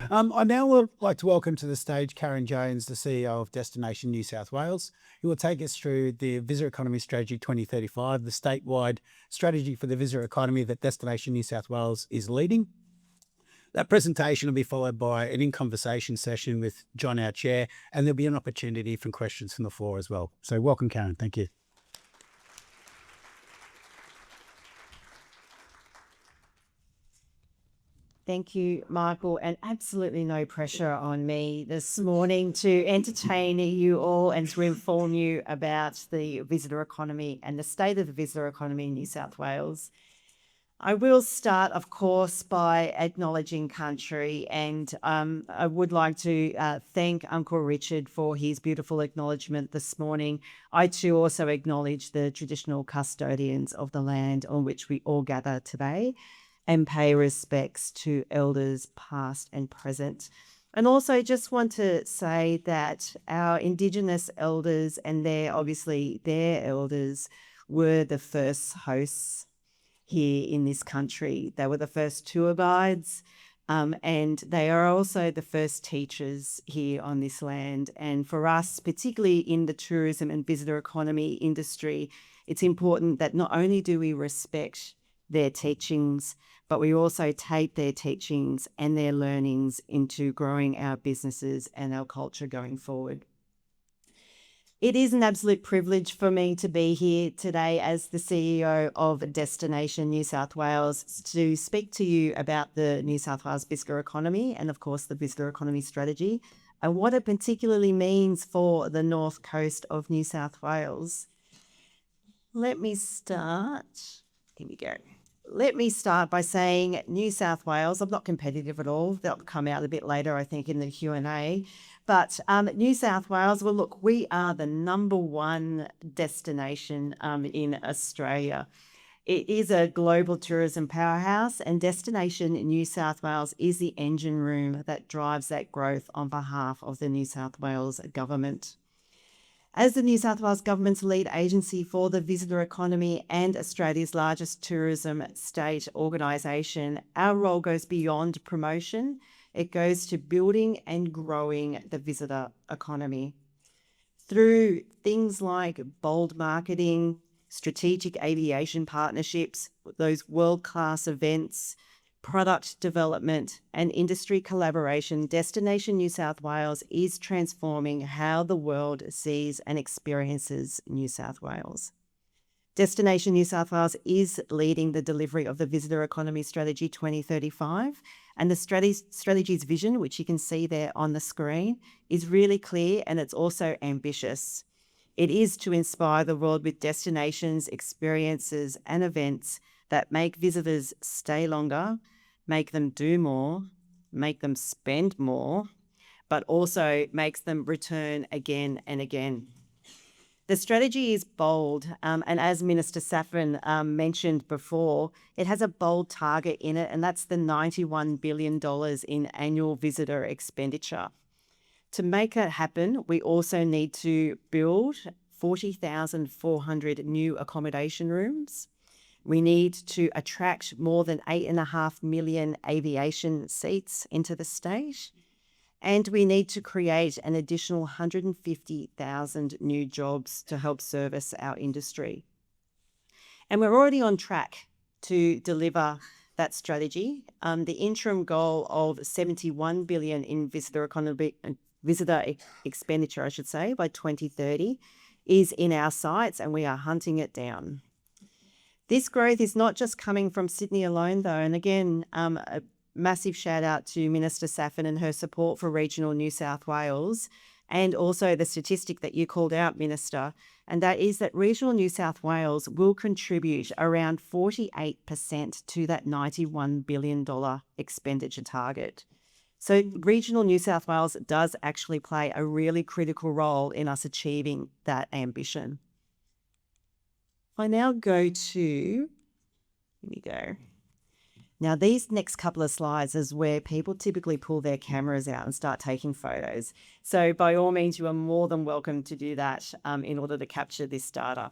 I now would like to welcome to the stage Karen Jones, the CEO of Destination New South Wales, who will take us through the Visitor Economy Strategy 2035, the statewide strategy for the visitor economy that Destination New South Wales is leading. That presentation will be followed by an in-conversation session with John, our chair, and there'll be an opportunity for questions from the floor as well. So welcome, Karen. Thank you. Thank you, Michael, and absolutely no pressure on me this morning to entertain you all and to inform you about the visitor economy and the state of the visitor economy in New South Wales. I will start, of course, by acknowledging country, and I would like to thank Uncle Richard for his beautiful acknowledgement this morning. I too also acknowledge the traditional custodians of the land on which we all gather today, and pay respects to elders past and present. And also just want to say that our Indigenous elders and their elders were the first hosts here in this country. They were the first tour guides, and they are also the first teachers here on this land. And for us, particularly in the tourism and visitor economy industry, it's important that not only do we respect their teachings, but we also take their teachings and their learnings into growing our businesses and our culture going forward. It is an absolute privilege for me to be here today as the CEO of Destination New South Wales to speak to you about the New South Wales visitor economy and, of course, the visitor economy strategy and what it particularly means for the north coast of New South Wales. Let me start. Here we go. Let me start by saying New South Wales, I'm not competitive at all. That'll come out a bit later, I think, in the Q&A. But New South Wales, well, look, we are the #1 destination in Australia. It is a global tourism powerhouse, and Destination New South Wales is the engine room that drives that growth on behalf of the New South Wales government. As the New South Wales Government's lead agency for the visitor economy and Australia's largest tourism state organisation, our role goes beyond promotion. It goes to building and growing the visitor economy through things like bold marketing, strategic aviation partnerships, those world-class events, product development and industry collaboration. Destination New South Wales is transforming how the world sees and experiences New South Wales. Destination New South Wales is leading the delivery of the Visitor Economy Strategy 2035, and the strategy's vision, which you can see there on the screen, is really clear and it's also ambitious. It is to inspire the world with destinations, experiences and events that make visitors stay longer, make them do more, make them spend more, but also makes them return again and again. The strategy is bold, and as Minister Saffin mentioned before, it has a bold target in it, and that's the $91 billion in annual visitor expenditure. To make that happen, we also need to build 40,400 new accommodation rooms. We need to attract more than 8.5 million aviation seats into the state. And we need to create an additional 150,000 new jobs to help service our industry. And we're already on track to deliver that strategy. The interim goal of $71 billion in visitor expenditure, by 2030 is in our sights, and we are hunting it down. This growth is not just coming from Sydney alone, though. And again, a massive shout out to Minister Saffin and her support for regional New South Wales, and also the statistic that you called out, Minister, and that is that regional New South Wales will contribute around 48% to that $91 billion expenditure target. So regional New South Wales does actually play a really critical role in us achieving that ambition. I now go to, here we go. Now, these next couple of slides is where people typically pull their cameras out and start taking photos. So by all means, you are more than welcome to do that in order to capture this data.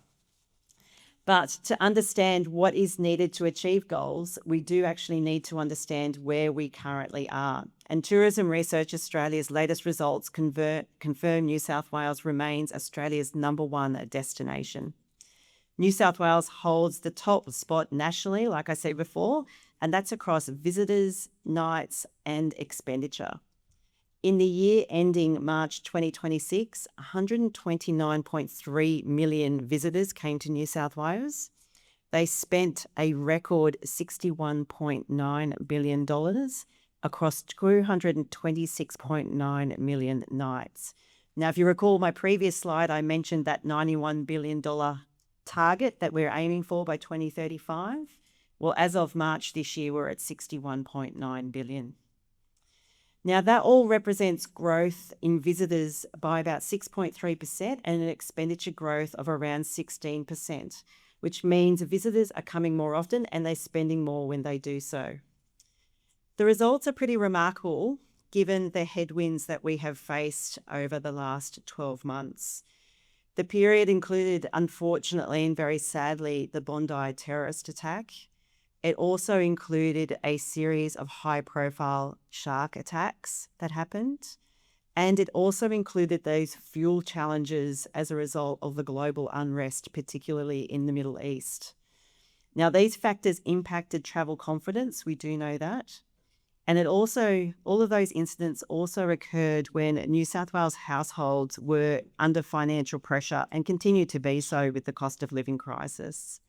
But to understand what is needed to achieve goals, we do actually need to understand where we currently are. And Tourism Research Australia's latest results confirm New South Wales remains Australia's #1 destination. New South Wales holds the top spot nationally, like I said before, and that's across visitors, nights, and expenditure. In the year ending March 2026, 129.3 million visitors came to New South Wales. They spent a record $61.9 billion across 226.9 million nights. Now, if you recall my previous slide, I mentioned that $91 billion target that we're aiming for by 2035. Well, as of March this year, we're at 61.9 billion. Now, that all represents growth in visitors by about 6.3% and an expenditure growth of around 16%, which means visitors are coming more often and they're spending more when they do so. The results are pretty remarkable given the headwinds that we have faced over the last 12 months. The period included, unfortunately and very sadly, the Bondi terrorist attack. It also included a series of high-profile shark attacks that happened, and it also included those fuel challenges as a result of the global unrest, particularly in the Middle East. Now, these factors impacted travel confidence, we do know that, and all of those incidents also occurred when New South Wales households were under financial pressure and continue to be so with the cost of living crisis.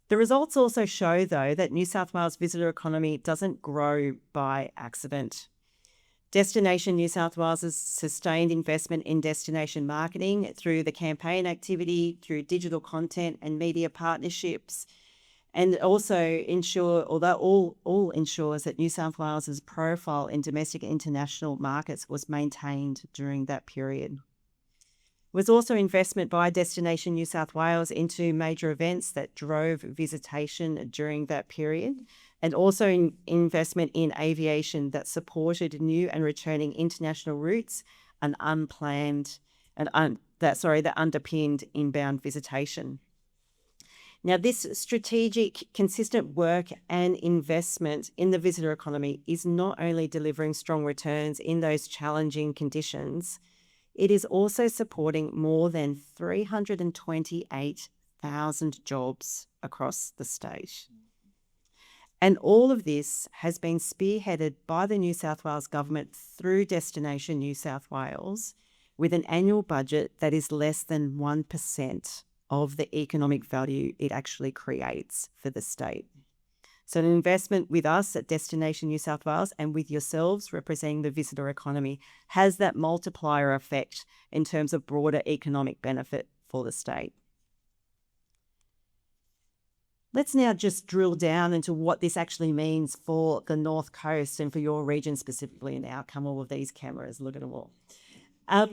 The results also show, though, that New South Wales visitor economy doesn't grow by accident. Destination New South Wales' sustained investment in destination marketing through the campaign activity, through digital content and media partnerships, and also all ensures that New South Wales' profile in domestic and international markets was maintained during that period. Was also investment by Destination New South Wales into major events that drove visitation during that period, and also investment in aviation that supported new and returning international routes and that underpinned inbound visitation. Now, this strategic, consistent work and investment in the visitor economy is not only delivering strong returns in those challenging conditions, it is also supporting more than 328,000 jobs across the state. And all of this has been spearheaded by the New South Wales Government through Destination New South Wales, with an annual budget that is less than 1% of the economic value it actually creates for the state. So an investment with us at Destination New South Wales and with yourselves representing the visitor economy has that multiplier effect in terms of broader economic benefit for the state. Let's now just drill down into what this actually means for the North Coast and for your region specifically. And now come all of these cameras, look at them all.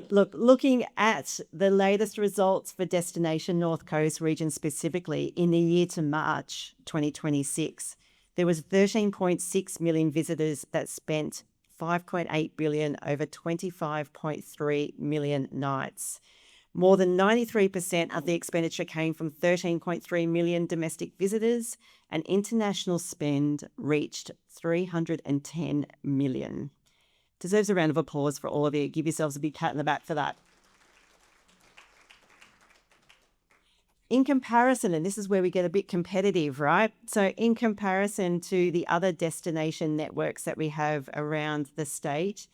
Looking at the latest results for Destination North Coast region specifically in the year to March 2026, there was 13.6 million visitors that spent $5.8 billion over 25.3 million nights. More than 93% of the expenditure came from 13.3 million domestic visitors, and international spend reached 310 million. Deserves a round of applause for all of you. Give yourselves a big pat on the back for that. In comparison, and this is where we get a bit competitive, right? So in comparison to the other destination networks that we have around the state,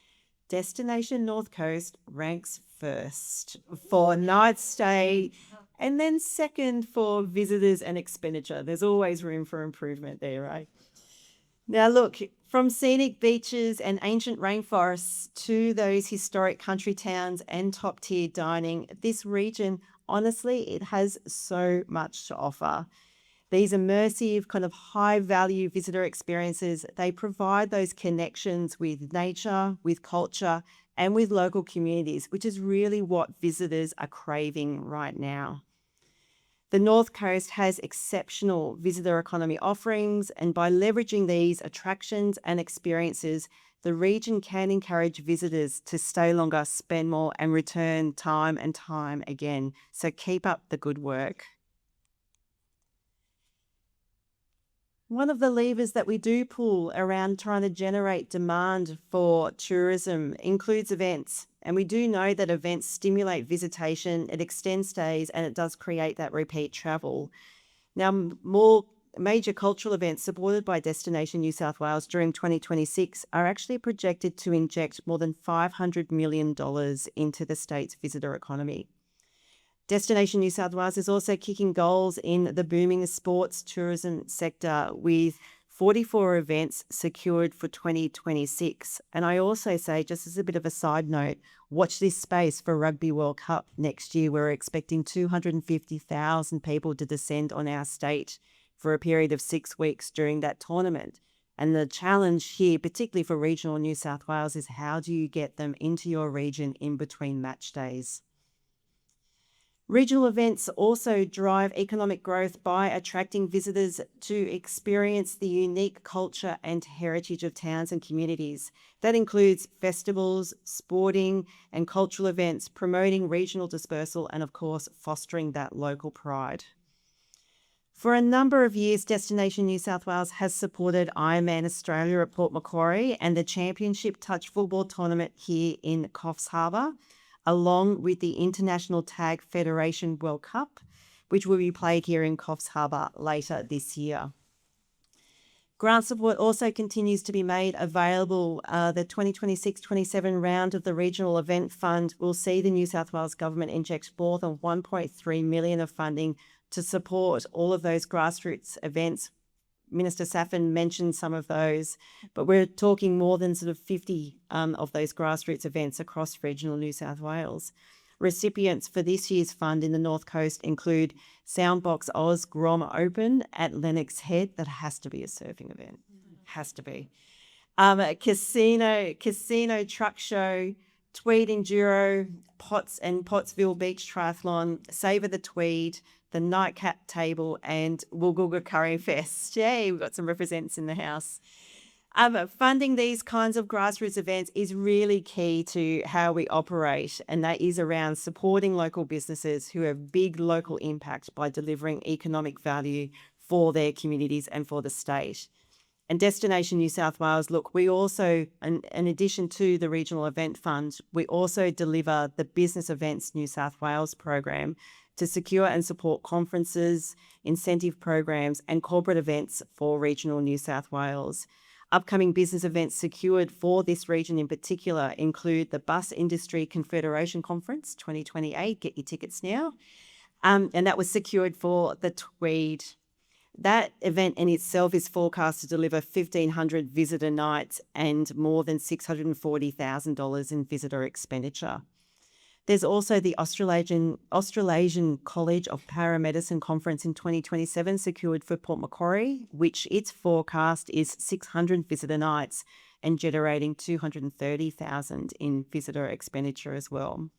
Destination North Coast ranks first for night stay and then second for visitors and expenditure. There's always room for improvement there, right? Now look, from scenic beaches and ancient rainforests to those historic country towns and top-tier dining, this region, honestly, it has so much to offer. These immersive, kind of high-value visitor experiences, they provide those connections with nature, with culture, and with local communities, which is really what visitors are craving right now. The North Coast has exceptional visitor economy offerings, and by leveraging these attractions and experiences, the region can encourage visitors to stay longer, spend more, and return time and time again. So keep up the good work. One of the levers that we do pull around trying to generate demand for tourism includes events. And we do know that events stimulate visitation, it extends stays, and it does create that repeat travel. Now, more major cultural events supported by Destination New South Wales during 2026 are actually projected to inject more than $500 million into the state's visitor economy. Destination New South Wales is also kicking goals in the booming sports tourism sector with 44 events secured for 2026. And I also say, just as a bit of a side note, watch this space for Rugby World Cup next year. We're expecting 250,000 people to descend on our state for a period of 6 weeks during that tournament. And the challenge here, particularly for regional New South Wales, is how do you get them into your region in between match days? Regional events also drive economic growth by attracting visitors to experience the unique culture and heritage of towns and communities. That includes festivals, sporting and cultural events, promoting regional dispersal, and of course, fostering that local pride. For a number of years, Destination New South Wales has supported Ironman Australia at Port Macquarie and the Championship Touch Football Tournament here in Coffs Harbour, along with the International Tag Federation World Cup, which will be played here in Coffs Harbour later this year. Grant support also continues to be made available. The 2026-27 round of the Regional Event Fund will see the New South Wales Government inject more than $1.3 million of funding to support all of those grassroots events. Minister Saffin mentioned some of those, but we're talking more than sort of 50 of those grassroots events across regional New South Wales. Recipients for this year's fund in the North Coast include Soundbox Oz Grom Open at Lennox Head. That has to be a surfing event. Has to be. Casino Truck Show, Tweed Enduro, Pottsville Beach Triathlon, Savour the Tweed, the Nightcap Table, and Woolgoolga Curry Fest. Yay, we've got some representatives in the house. Funding these kinds of grassroots events is really key to how we operate, and that is around supporting local businesses who have big local impact by delivering economic value for their communities and for the state. And Destination New South Wales, look, we also, in addition to the Regional Event Fund, we also deliver the Business Events New South Wales program to secure and support conferences, incentive programs, and corporate events for regional New South Wales. Upcoming business events secured for this region in particular include the Bus Industry Confederation Conference 2028, get your tickets now, and that was secured for the Tweed. That event in itself is forecast to deliver 1,500 visitor nights and more than $640,000 in visitor expenditure. There's also the Australasian College of Paramedicine Conference in 2027 secured for Port Macquarie, which its forecast is 600 visitor nights and generating $230,000 in visitor expenditure as well.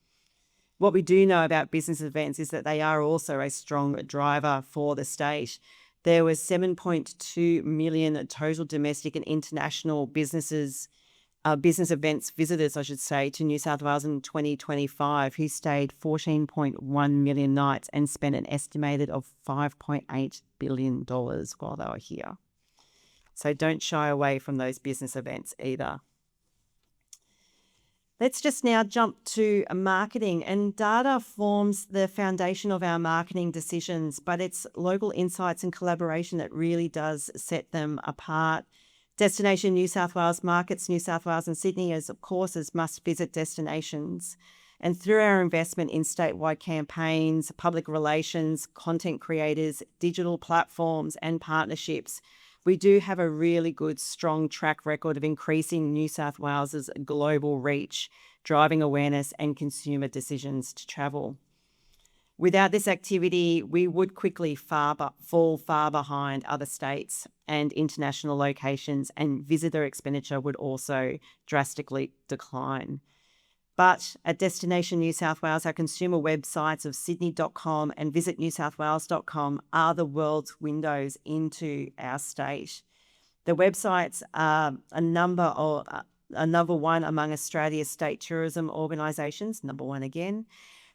What we do know about business events is that they are also a strong driver for the state. There was 7.2 million total domestic and international business events visitors, I should say, to New South Wales in 2025, who stayed 14.1 million nights and spent an estimated of $5.8 billion while they were here. So don't shy away from those business events either. Let's just now jump to marketing, and data forms the foundation of our marketing decisions, but it's local insights and collaboration that really does set them apart. Destination New South Wales markets New South Wales and Sydney as, of course, as must-visit destinations. And through our investment in statewide campaigns, public relations, content creators, digital platforms and partnerships, we do have a really good, strong track record of increasing New South Wales's global reach, driving awareness and consumer decisions to travel. Without this activity, we would quickly fall far behind other states and international locations, and visitor expenditure would also drastically decline. But at Destination New South Wales, our consumer websites of sydney.com and visitnewsouthwales.com are the world's windows into our state. The websites are a number one among Australia's state tourism organisations, number one again,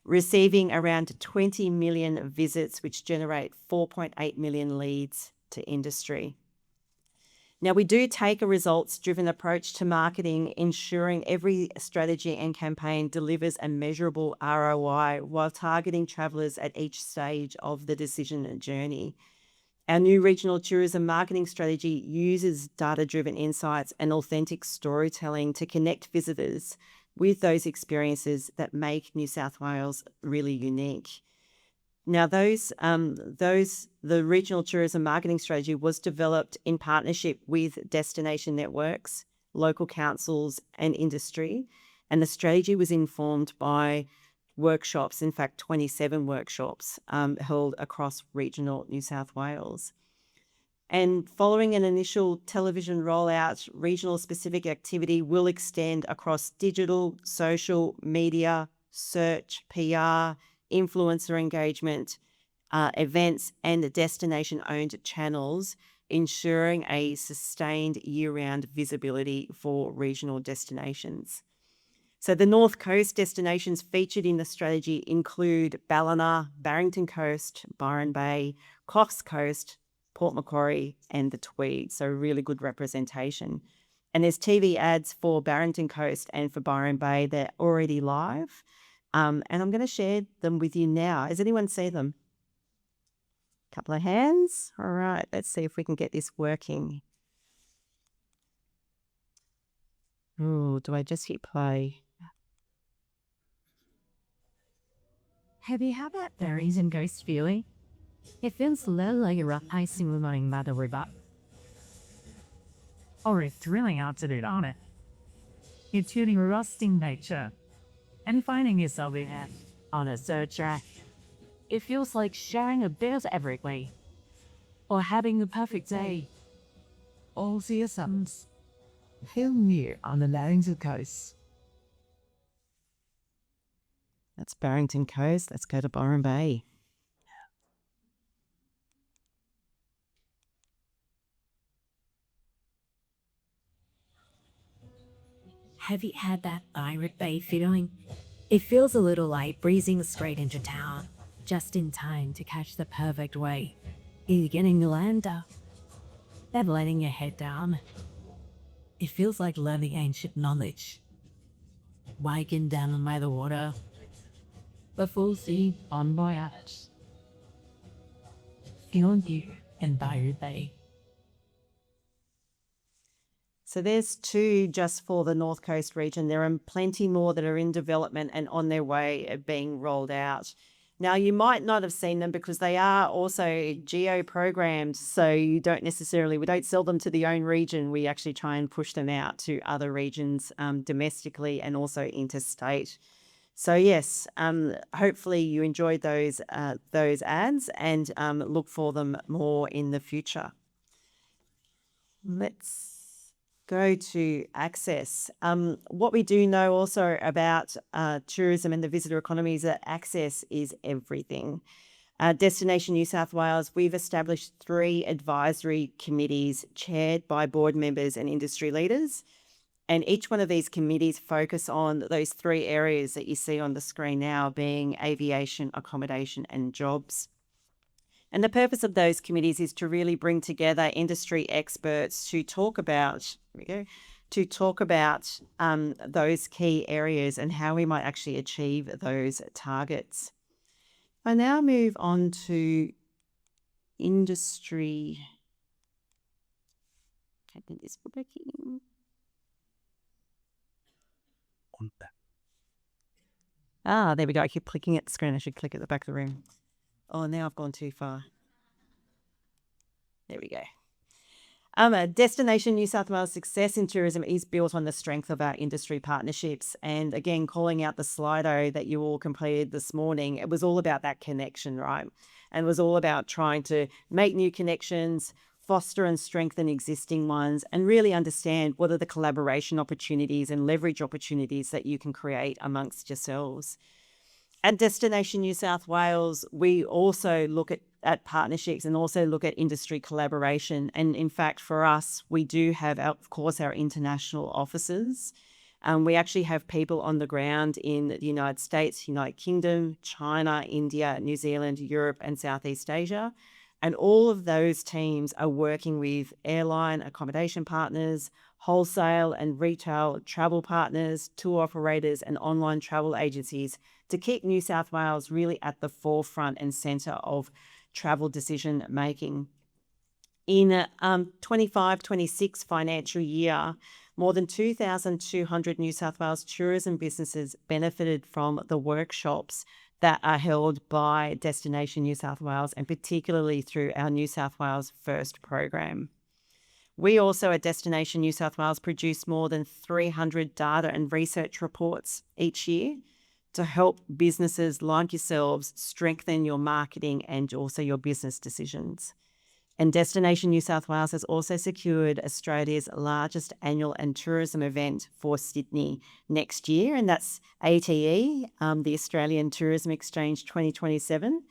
receiving around 20 million visits, which generate 4.8 million leads to industry. Now, we do take a results-driven approach to marketing, ensuring every strategy and campaign delivers a measurable ROI while targeting travellers at each stage of the decision and journey. Our new regional tourism marketing strategy uses data-driven insights and authentic storytelling to connect visitors with those experiences that make New South Wales really unique. Now, the regional tourism marketing strategy was developed in partnership with destination networks, local councils, and industry. And the strategy was informed by workshops, in fact, 27 workshops held across regional New South Wales. And following an initial television rollout, regional specific activity will extend across digital, social, media, search, PR, influencer engagement, events, and the destination-owned channels, ensuring a sustained year-round visibility for regional destinations. So the North Coast destinations featured in the strategy include Ballina, Barrington Coast, Byron Bay, Coffs Coast, Port Macquarie, and the Tweed. So really good representation. And there's TV ads for Barrington Coast and for Byron Bay. They're already live. And I'm going to share them with you now. Has anyone seen them? Couple of hands. All right, let's see if we can get this working. Oh, do I just hit play? Have you had that fairies and ghost feeling? It feels a little like you're icing by the river. Or a thrilling altitude on it. It's really rusting nature. And finding yourself in it on a search track. It feels like sharing a bit of everything. Or having the perfect day. All seasons. Feel near on the Barrington Coast. That's Barrington Coast. Let's go to Byron Bay. Have you had that Byron Bay feeling? It feels a little like breezing straight into town, just in time to catch the perfect wave. You're getting the land up, then letting your head down. It feels like learning ancient knowledge. Biking down by the water, the full sea on voyage. Feeling you in Byron Bay. So there's two just for the North Coast region. There are plenty more that are in development and on their way of being rolled out. Now, you might not have seen them because they are also geo-programmed, so we don't sell them to the own region. We actually try and push them out to other regions domestically and also interstate. So yes, hopefully you enjoyed those ads and look for them more in the future. Let's go to access. What we do know also about tourism and the visitor economy is that access is everything. Destination New South Wales, we've established 3 advisory committees chaired by board members and industry leaders. And each one of these committees focus on those 3 areas that you see on the screen now, being aviation, accommodation, and jobs. And the purpose of those committees is to really bring together industry experts to talk about, those key areas and how we might actually achieve those targets. I now move on to industry. Okay, is working? There we go. I keep clicking at the screen. I should click at the back of the room. Oh, now I've gone too far. There we go. Destination New South Wales success in tourism is built on the strength of our industry partnerships. And again, calling out the Slido that you all completed this morning, it was all about that connection, right? And it was all about trying to make new connections, foster and strengthen existing ones, and really understand what are the collaboration opportunities and leverage opportunities that you can create amongst yourselves. At Destination New South Wales, we also look at partnerships and also look at industry collaboration. And in fact, for us, we do have, of course, our international offices. We actually have people on the ground in the United States, United Kingdom, China, India, New Zealand, Europe, and Southeast Asia. And all of those teams are working with airline accommodation partners, wholesale and retail travel partners, tour operators, and online travel agencies to keep New South Wales really at the forefront and centre of travel decision making. In 25-26 financial year, more than 2,200 New South Wales tourism businesses benefited from the workshops that are held by Destination New South Wales, and particularly through our New South Wales First program. We also at Destination New South Wales produce more than 300 data and research reports each year to help businesses like yourselves strengthen your marketing and also your business decisions. And Destination New South Wales has also secured Australia's largest annual and tourism event for Sydney next year, and that's ATE, the Australian Tourism Exchange 2027.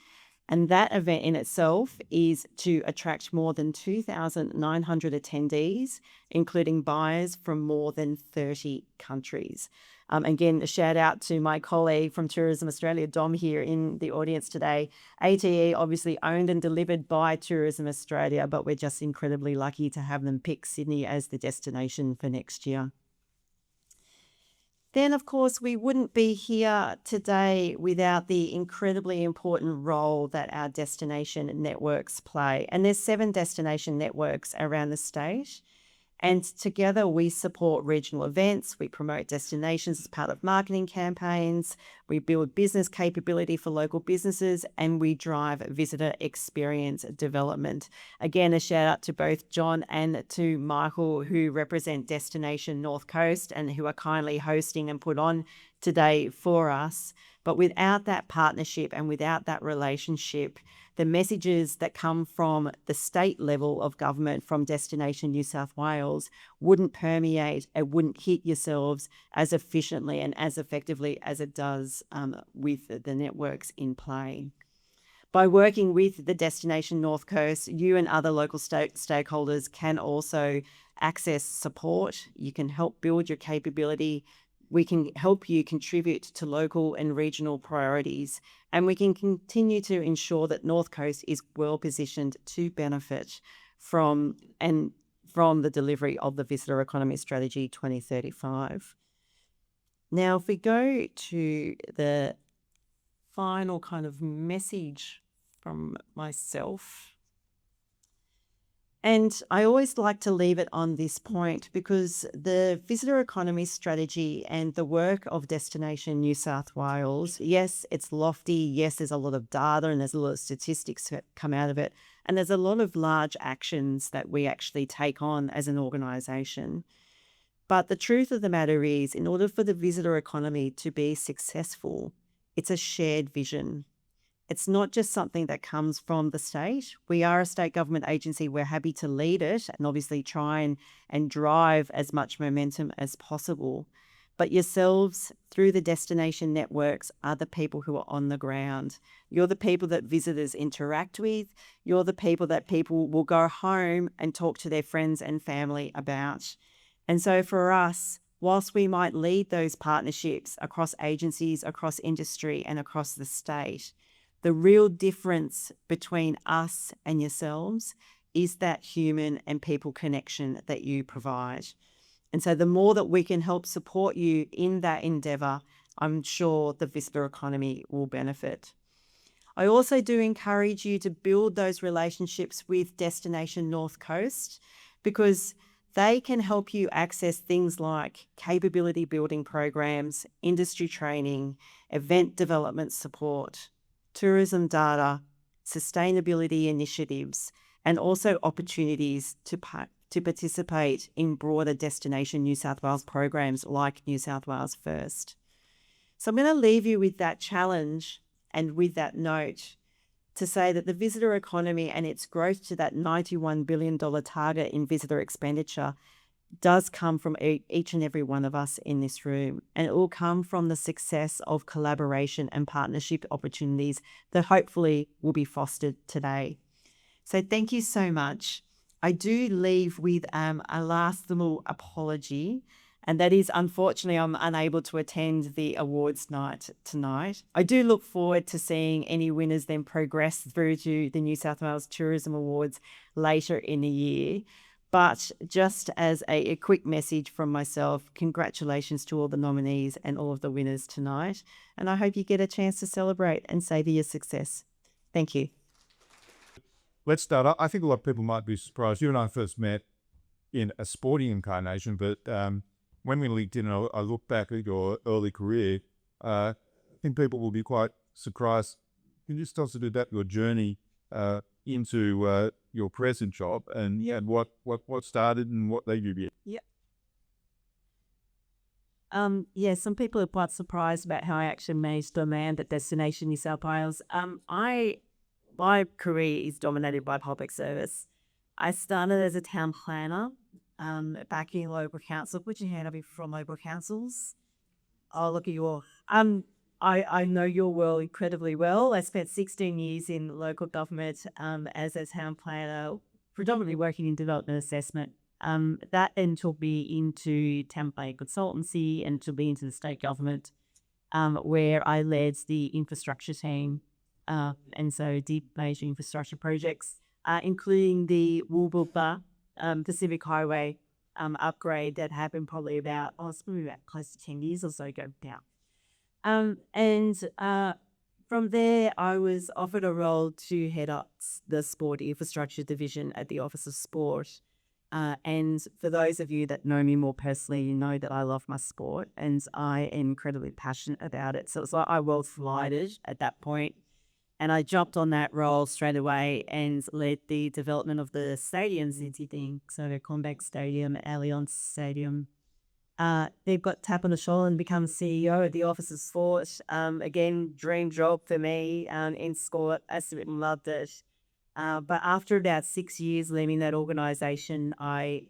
And that event in itself is to attract more than 2,900 attendees, including buyers from more than 30 countries. Again, a shout out to my colleague from Tourism Australia, Dom, here in the audience today. ATE obviously owned and delivered by Tourism Australia, but we're just incredibly lucky to have them pick Sydney as the destination for next year. Then, of course, we wouldn't be here today without the incredibly important role that our destination networks play. And there's 7 destination networks around the state. And together we support regional events, we promote destinations as part of marketing campaigns, we build business capability for local businesses, and we drive visitor experience development. Again, a shout out to both John and to Michael, who represent Destination North Coast and who are kindly hosting and put on today for us. But without that partnership and without that relationship, the messages that come from the state level of government, from Destination New South Wales, wouldn't permeate, it wouldn't hit yourselves as efficiently and as effectively as it does with the networks in play. By working with the Destination North Coast, you and other local stakeholders can also access support. You can help build your capability. We can help you contribute to local and regional priorities, and we can continue to ensure that North Coast is well positioned to benefit from the delivery of the Visitor Economy Strategy 2035. Now, if we go to the final kind of message from myself, and I always like to leave it on this point because the Visitor Economy Strategy and the work of Destination New South Wales, yes, it's lofty. Yes, there's a lot of data and there's a lot of statistics that come out of it. And there's a lot of large actions that we actually take on as an organisation. But the truth of the matter is, in order for the visitor economy to be successful, it's a shared vision. It's not just something that comes from the state. We are a state government agency. We're happy to lead it and obviously try and drive as much momentum as possible. But yourselves, through the destination networks, are the people who are on the ground. You're the people that visitors interact with. You're the people that people will go home and talk to their friends and family about. And so for us, whilst we might lead those partnerships across agencies, across industry, and across the state, the real difference between us and yourselves is that human and people connection that you provide. And so the more that we can help support you in that endeavour, I'm sure the visitor economy will benefit. I also do encourage you to build those relationships with Destination North Coast, because they can help you access things like capability building programs, industry training, event development support, tourism data, sustainability initiatives, and also opportunities to participate in broader Destination New South Wales programs like New South Wales First. So I'm going to leave you with that challenge and with that note to say that the visitor economy and its growth to that $91 billion target in visitor expenditure does come from each and every one of us in this room, and it will come from the success of collaboration and partnership opportunities that hopefully will be fostered today. So thank you so much. I do leave with a last little apology, And that is, unfortunately, I'm unable to attend the awards night tonight. I do look forward to seeing any winners then progress through to the New South Wales Tourism Awards later in the year. But just as a quick message from myself, congratulations to all the nominees and all of the winners tonight. And I hope you get a chance to celebrate and savor your success. Thank you. Let's start. I think a lot of people might be surprised. You and I first met in a sporting incarnation, but when we linked in and I look back at your early career, I think people will be quite surprised. Can you just tell us a bit about your journey into your present job and what started and what led you here? Some people are quite surprised about how I actually managed to land at Destination New South Wales. My career is dominated by public service. I started as a town planner back in local council. Put your hand up if you're from local councils. Oh, look at you all. I know your world incredibly well. I spent 16 years in local government as a town planner, predominantly working in development assessment. That then took me into town planning consultancy and took me into the state government, where I led the infrastructure team. And so did major infrastructure projects, including the Woolboobah Pacific Highway upgrade that happened probably about close to 10 years or so ago now. From there, I was offered a role to head up the sport infrastructure division at the Office of Sport. And for those of you that know me more personally, you know that I love my sport and I am incredibly passionate about it. So it's like I was delighted at that point. And I jumped on that role straight away and led the development of the stadiums into things. So the Combank Stadium, Allianz Stadium. They've got tap on the shoulder and become CEO at the Office of Sport. Again, dream job for me in sport. I absolutely loved it. But after about 6 years leaving that organisation, I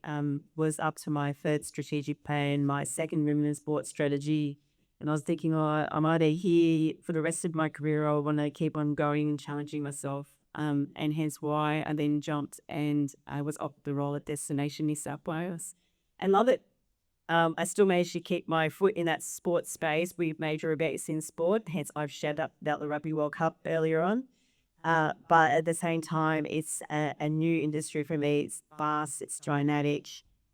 was up to my third strategic plan, my second women's sports strategy. And I was thinking, I'm either here for the rest of my career or I want to keep on going and challenging myself. And hence why I then jumped and I was offered the role at Destination New South Wales. And love it. I still managed to keep my foot in that sports space with major events in sport. Hence, I've shared up about the Rugby World Cup earlier on. But at the same time, it's a new industry for me. It's fast, it's dynamic,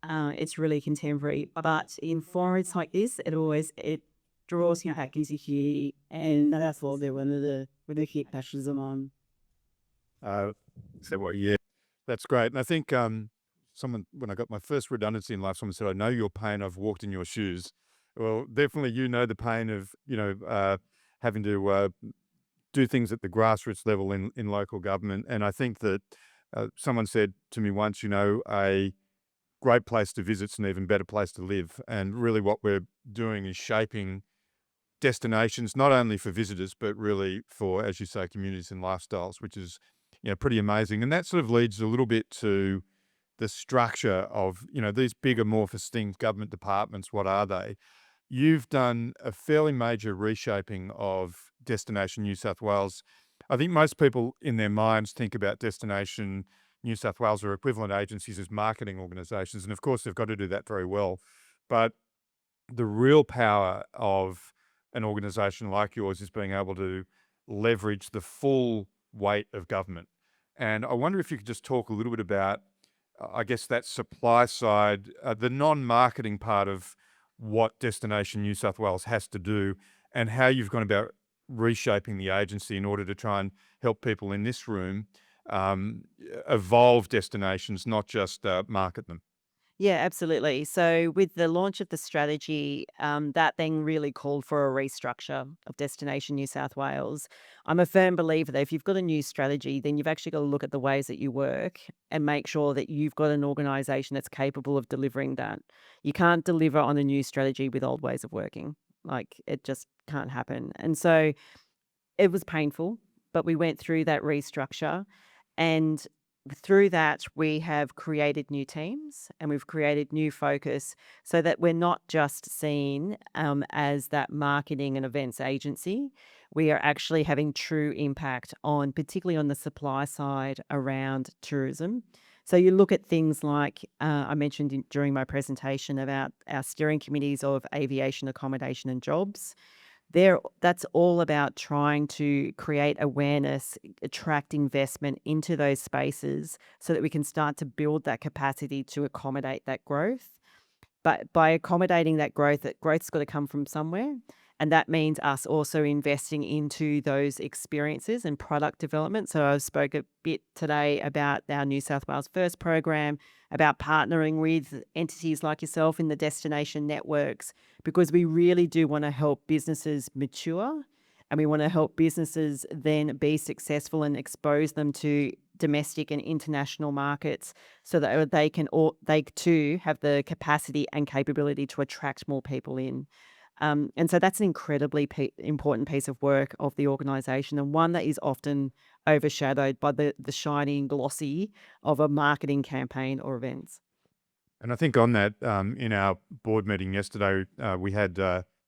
it's really contemporary. But in forums like this, it draws you back into here, and that's all they're one of the key passions I'm on. That's great. And I think when I got my first redundancy in life, someone said, I know your pain, I've walked in your shoes. Well, definitely you know the pain of, having to do things at the grassroots level in local government. And I think that someone said to me once, a great place to visit is an even better place to live. And really what we're doing is shaping destinations, not only for visitors, but really for, as you say, communities and lifestyles, which is pretty amazing. And that sort of leads a little bit to the structure of, these big amorphous things, government departments, what are they? You've done a fairly major reshaping of Destination New South Wales. I think most people in their minds think about Destination New South Wales or equivalent agencies as marketing organisations. And of course, they've got to do that very well. But the real power of an organisation like yours is being able to leverage the full weight of government. And I wonder if you could just talk a little bit about, I guess, that supply side, the non-marketing part of what Destination New South Wales has to do and how you've gone about reshaping the agency in order to try and help people in this room evolve destinations, not just market them. Yeah, absolutely. So with the launch of the strategy, that then really called for a restructure of Destination New South Wales. I'm a firm believer that if you've got a new strategy, then you've actually got to look at the ways that you work and make sure that you've got an organisation that's capable of delivering that. You can't deliver on a new strategy with old ways of working. Like, it just can't happen. And so it was painful, but we went through that restructure, and through that, we have created new teams and we've created new focus so that we're not just seen as that marketing and events agency. We are actually having true impact on, particularly on the supply side around tourism. So you look at things like I mentioned during my presentation about our steering committees of aviation, accommodation and jobs. That's all about trying to create awareness, attract investment into those spaces so that we can start to build that capacity to accommodate that growth. But by accommodating that growth's got to come from somewhere. And that means us also investing into those experiences and product development. So I spoke a bit today about our New South Wales First program, about partnering with entities like yourself in the destination networks, because we really do want to help businesses mature, and we want to help businesses then be successful and expose them to domestic and international markets so that they too have the capacity and capability to attract more people in. And so that's an incredibly important piece of work of the organisation, and one that is often overshadowed by the shiny and glossy of a marketing campaign or events. And I think on that, in our board meeting yesterday, we had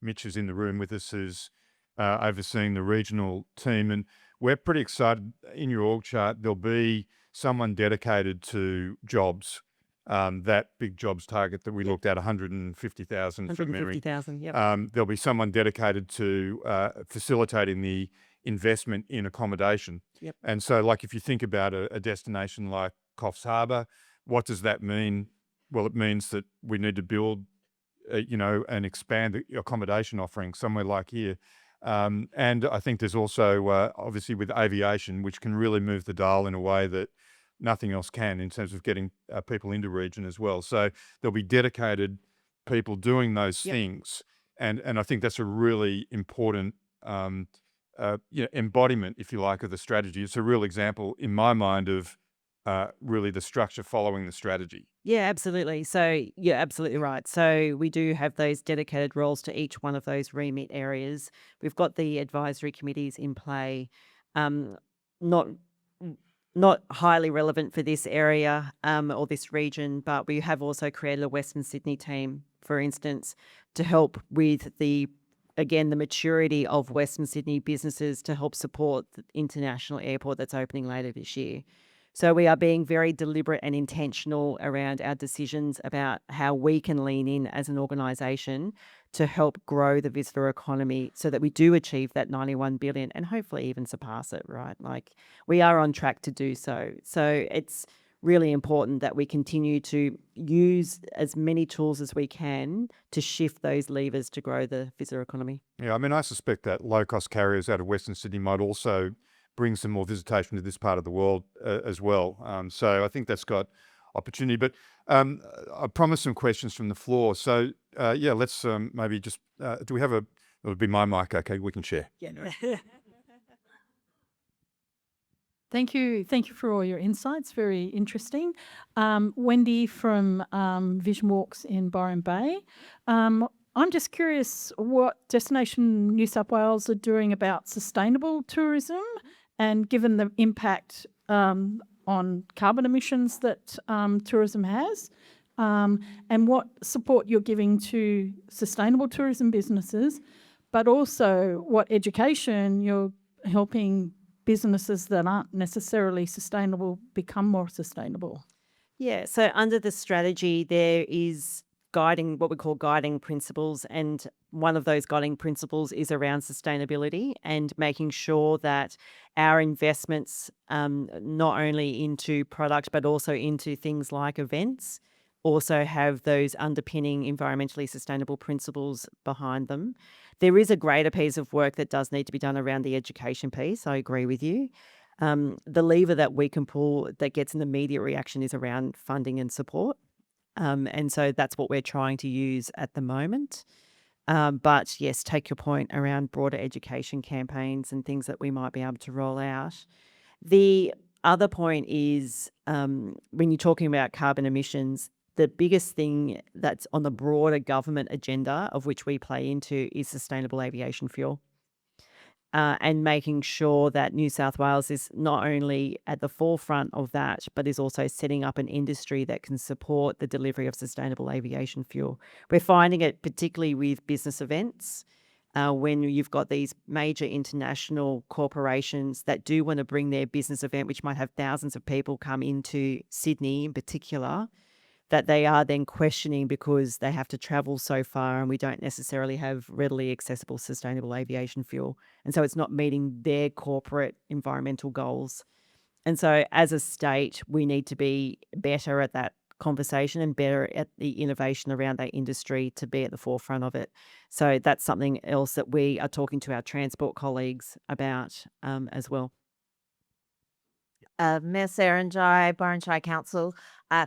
Mitch is in the room with us, who's overseeing the regional team, and we're pretty excited. In your org chart, there'll be someone dedicated to jobs. That big jobs target that we looked at, 150,000 from memory. 150,000, yep. There'll be someone dedicated to facilitating the investment in accommodation. Yep. And so, like, if you think about a destination like Coffs Harbour, what does that mean? Well, it means that we need to build, and expand the accommodation offering somewhere like here. And I think there's also, obviously, with aviation, which can really move the dial in a way that nothing else can in terms of getting people into region as well. So there'll be dedicated people doing those Yep. things. And I think that's a really important embodiment, if you like, of the strategy. It's a real example in my mind of really the structure following the strategy. Yeah, absolutely. So you're absolutely right. So we do have those dedicated roles to each one of those remit areas. We've got the advisory committees in play, not highly relevant for this area or this region, but we have also created a Western Sydney team, for instance, to help with the maturity of Western Sydney businesses to help support the international airport that's opening later this year. So we are being very deliberate and intentional around our decisions about how we can lean in as an organisation to help grow the visitor economy so that we do achieve that 91 billion and hopefully even surpass it, right? Like, we are on track to do so. So it's really important that we continue to use as many tools as we can to shift those levers to grow the visitor economy. Yeah, I mean, I suspect that low-cost carriers out of Western Sydney might also bring some more visitation to this part of the world as well. So I think that's got opportunity. But I promised some questions from the floor. So let's maybe just, do we have it would be my mic, okay, we can share. Yeah. Thank you for all your insights. Very interesting. Wendy from Vision Walks in Byron Bay. I'm just curious what Destination New South Wales are doing about sustainable tourism, and given the impact on carbon emissions that tourism has, and what support you're giving to sustainable tourism businesses, but also what education you're helping businesses that aren't necessarily sustainable become more sustainable. Yeah, so under the strategy, there is what we call guiding principles, and one of those guiding principles is around sustainability and making sure that our investments, not only into product but also into things like events, also have those underpinning environmentally sustainable principles behind them. There is a greater piece of work that does need to be done around the education piece. I agree with you. The lever that we can pull that gets an immediate reaction is around funding and support. And so that's what we're trying to use at the moment. But yes, take your point around broader education campaigns and things that we might be able to roll out. The other point is when you're talking about carbon emissions, the biggest thing that's on the broader government agenda, of which we play into, is sustainable aviation fuel. And making sure that New South Wales is not only at the forefront of that, but is also setting up an industry that can support the delivery of sustainable aviation fuel. We're finding it particularly with business events. when you've got these major international corporations that do want to bring their business event, which might have thousands of people come into Sydney in particular, that they are then questioning because they have to travel so far and we don't necessarily have readily accessible sustainable aviation fuel. And so it's not meeting their corporate environmental goals. And so as a state, we need to be better at that conversation and better at the innovation around that industry to be at the forefront of it. So that's something else that we are talking to our transport colleagues about as well. Mayor Saranjai, Baranchai Council,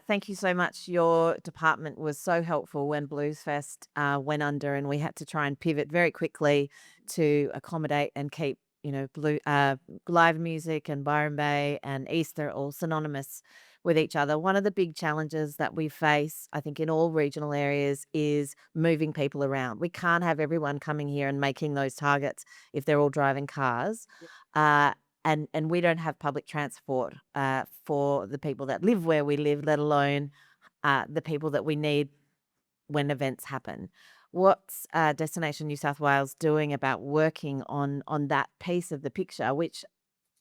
thank you so much. Your department was so helpful when Blues Fest went under, and we had to try and pivot very quickly to accommodate and keep, live music and Byron Bay and Easter all synonymous with each other. One of the big challenges that we face, I think, in all regional areas is moving people around. We can't have everyone coming here and making those targets if they're all driving cars. And we don't have public transport for the people that live where we live, let alone the people that we need when events happen. What's Destination New South Wales doing about working on that piece of the picture, which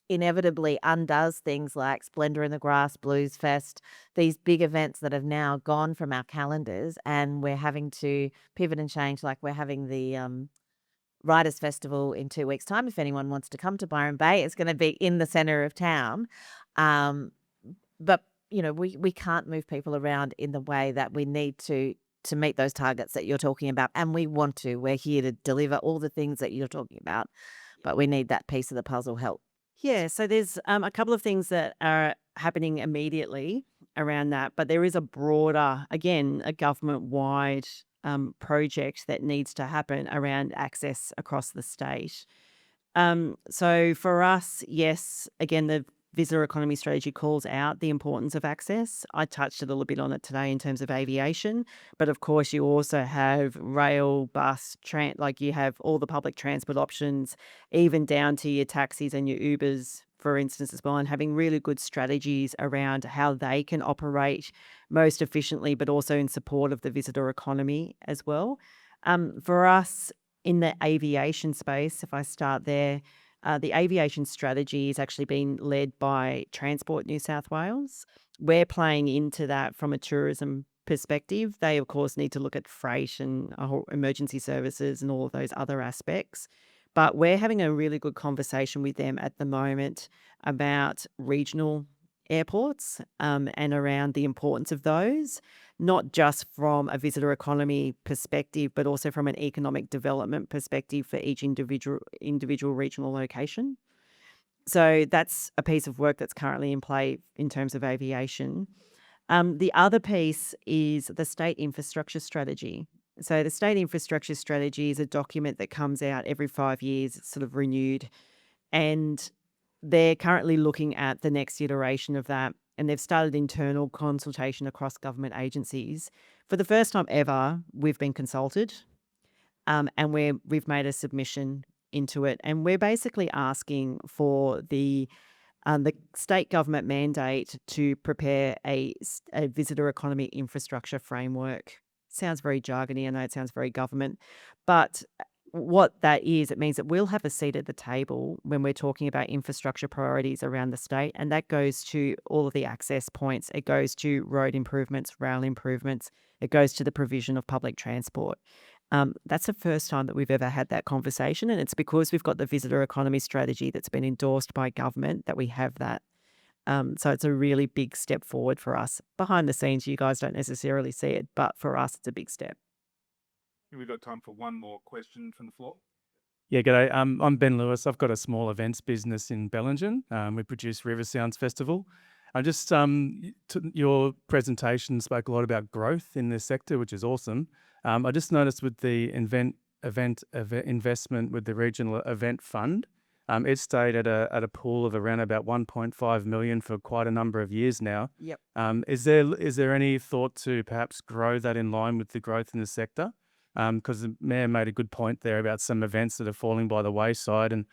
inevitably undoes things like Splendour in the Grass, Blues Fest, these big events that have now gone from our calendars, and we're having to pivot and change, like we're having the Riders Festival in 2 weeks' time. If anyone wants to come to Byron Bay, it's going to be in the centre of town. But, we can't move people around in the way that we need to meet those targets that you're talking about. And we want to. We're here to deliver all the things that you're talking about. But we need that piece of the puzzle help. Yeah, so there's a couple of things that are happening immediately around that. But there is a broader, again, a government-wide project that needs to happen around access across the state. So for us, yes, again, the visitor economy strategy calls out the importance of access. I touched a little bit on it today in terms of aviation, but of course you also have rail, bus, like you have all the public transport options, even down to your taxis and your Ubers, for instance, as well, and having really good strategies around how they can operate most efficiently, but also in support of the visitor economy as well. For us in the aviation space, if I start there, the aviation strategy has actually been led by Transport New South Wales. We're playing into that from a tourism perspective. They, of course, need to look at freight and emergency services and all of those other aspects. But we're having a really good conversation with them at the moment about regional airports and around the importance of those, not just from a visitor economy perspective, but also from an economic development perspective for each individual regional location. So that's a piece of work that's currently in play in terms of aviation. The other piece is the state infrastructure strategy. So the state infrastructure strategy is a document that comes out every 5 years. It's sort of renewed. And they're currently looking at the next iteration of that. And they've started internal consultation across government agencies. For the first time ever, we've been consulted and we've made a submission into it. And we're basically asking for the state government mandate to prepare a visitor economy infrastructure framework. Sounds very jargony. I know it sounds very government, but what that is, it means that we'll have a seat at the table when we're talking about infrastructure priorities around the state, and that goes to all of the access points. It goes to road improvements, rail improvements. It goes to the provision of public transport. That's the first time that we've ever had that conversation, and it's because we've got the visitor economy strategy that's been endorsed by government that we have that. So it's a really big step forward for us. Behind the scenes, you guys don't necessarily see it, but for us, it's a big step. We've got time for one more question from the floor. Yeah, g'day. I'm Ben Lewis. I've got a small events business in Bellingen. We produce River Sounds Festival. I just your presentation spoke a lot about growth in this sector, which is awesome. I just noticed with the investment with the regional event fund, it stayed at a pool of around about 1.5 million for quite a number of years now. Yep. Is there any thought to perhaps grow that in line with the growth in the sector? Because the Mayor made a good point there about some events that are falling by the wayside. And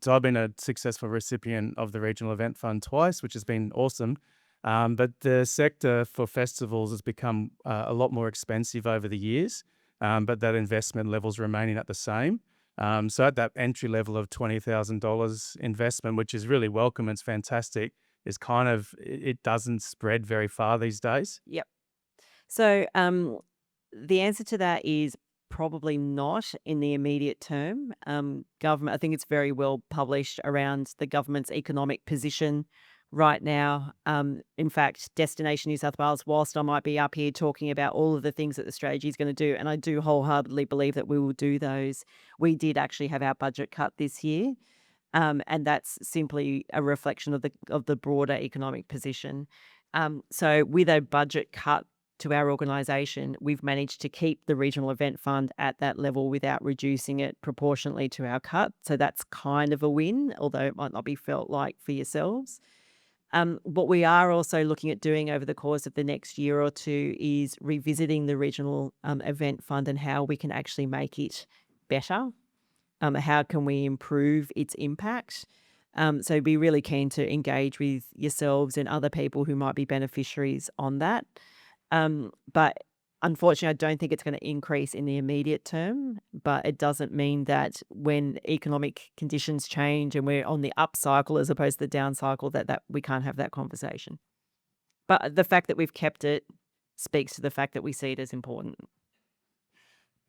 so I've been a successful recipient of the Regional Event Fund twice, which has been awesome. But the sector for festivals has become a lot more expensive over the years. but that investment level's remaining at the same. So at that entry level of $20,000 investment, which is really welcome, it's fantastic, is kind of, it doesn't spread very far these days. Yep. So the answer to that is probably not in the immediate term. Government, I think it's very well published around the government's economic position right now. In fact, Destination New South Wales, whilst I might be up here talking about all of the things that the strategy is going to do, and I do wholeheartedly believe that we will do those, we did actually have our budget cut this year. And that's simply a reflection of the broader economic position. So with a budget cut to our organisation, we've managed to keep the regional event fund at that level without reducing it proportionately to our cut. So that's kind of a win, although it might not be felt like for yourselves. What we are also looking at doing over the course of the next year or two is revisiting the regional event fund and how we can actually make it better. How can we improve its impact? So be really keen to engage with yourselves and other people who might be beneficiaries on that. But unfortunately, I don't think it's going to increase in the immediate term, but it doesn't mean that when economic conditions change and we're on the up cycle as opposed to the down cycle, that we can't have that conversation. But the fact that we've kept it speaks to the fact that we see it as important.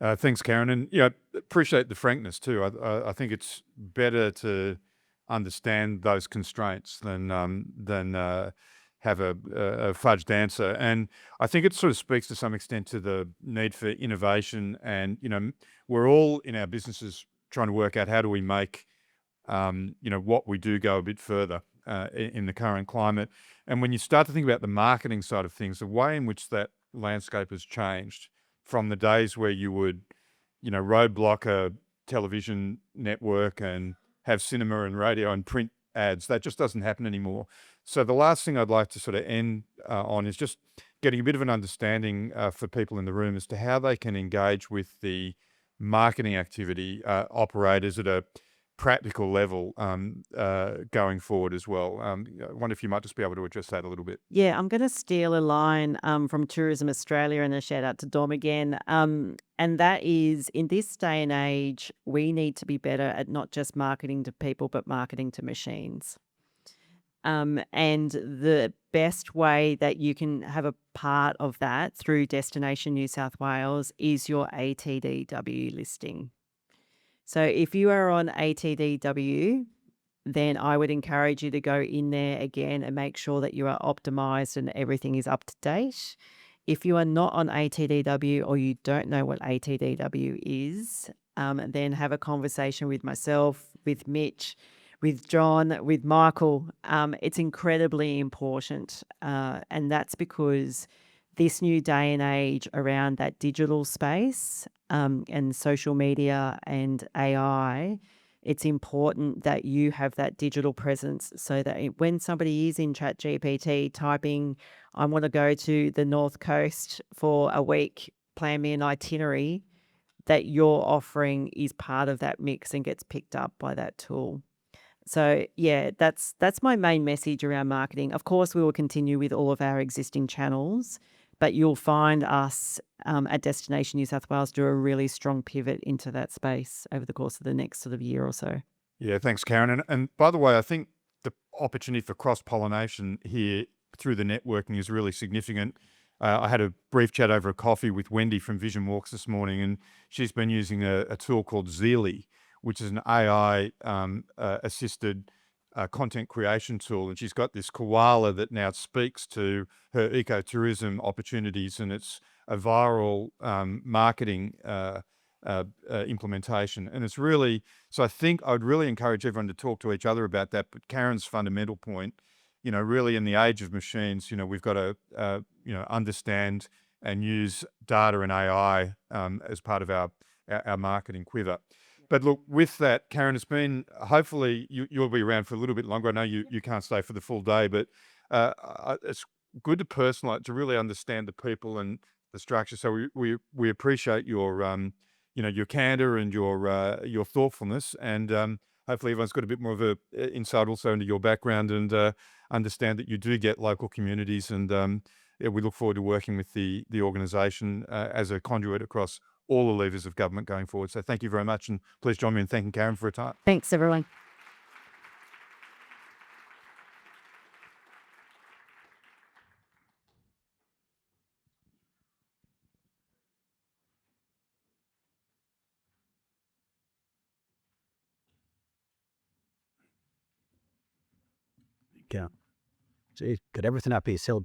Thanks, Karen, and appreciate the frankness too. I think it's better to understand those constraints than have a fudged answer. And I think it sort of speaks to some extent to the need for innovation. And we're all in our businesses trying to work out how do we make what we do go a bit further in the current climate. And when you start to think about the marketing side of things, the way in which that landscape has changed from the days where you would, roadblock a television network and have cinema and radio and print ads, that just doesn't happen anymore. So the last thing I'd like to sort of end on is just getting a bit of an understanding for people in the room as to how they can engage with the marketing activity operators at a practical level going forward as well. I wonder if you might just be able to address that a little bit. Yeah, I'm going to steal a line from Tourism Australia, and a shout out to Dom again. And that is, in this day and age, we need to be better at not just marketing to people, but marketing to machines. And the best way that you can have a part of that through Destination New South Wales is your ATDW listing. So if you are on ATDW, then I would encourage you to go in there again and make sure that you are optimized and everything is up to date. If you are not on ATDW or you don't know what ATDW is, then have a conversation with myself, with Mitch, with John, with Michael. It's incredibly important. And that's because this new day and age around that digital space and social media and AI, it's important that you have that digital presence so that when somebody is in ChatGPT typing, I want to go to the North Coast for a week, plan me an itinerary, that your offering is part of that mix and gets picked up by that tool. So yeah, that's my main message around marketing. Of course, we will continue with all of our existing channels, but you'll find us at Destination New South Wales do a really strong pivot into that space over the course of the next sort of year or so. Yeah, thanks, Karen. And by the way, I think the opportunity for cross-pollination here through the networking is really significant. I had a brief chat over a coffee with Wendy from Vision Walks this morning, and she's been using a tool called Zeely, which is an AI assisted content creation tool. And she's got this koala that now speaks to her ecotourism opportunities, and it's a viral marketing implementation. And it's really, so I think I would really encourage everyone to talk to each other about that. But Karen's fundamental point, really in the age of machines, we've got to, understand and use data and AI as part of our marketing quiver. But look, with that, Karen, it's been, hopefully you'll be around for a little bit longer. I know you can't stay for the full day, but it's good to personalize, to really understand the people and the structure. So we appreciate your candor and your thoughtfulness, and hopefully everyone's got a bit more of a insight also into your background and understand that you do get local communities. And we look forward to working with the organisation as a conduit across all the levers of government going forward. So thank you very much, and please join me in thanking Karen for her time. Thanks, everyone. Yeah. Gee, got everything up here.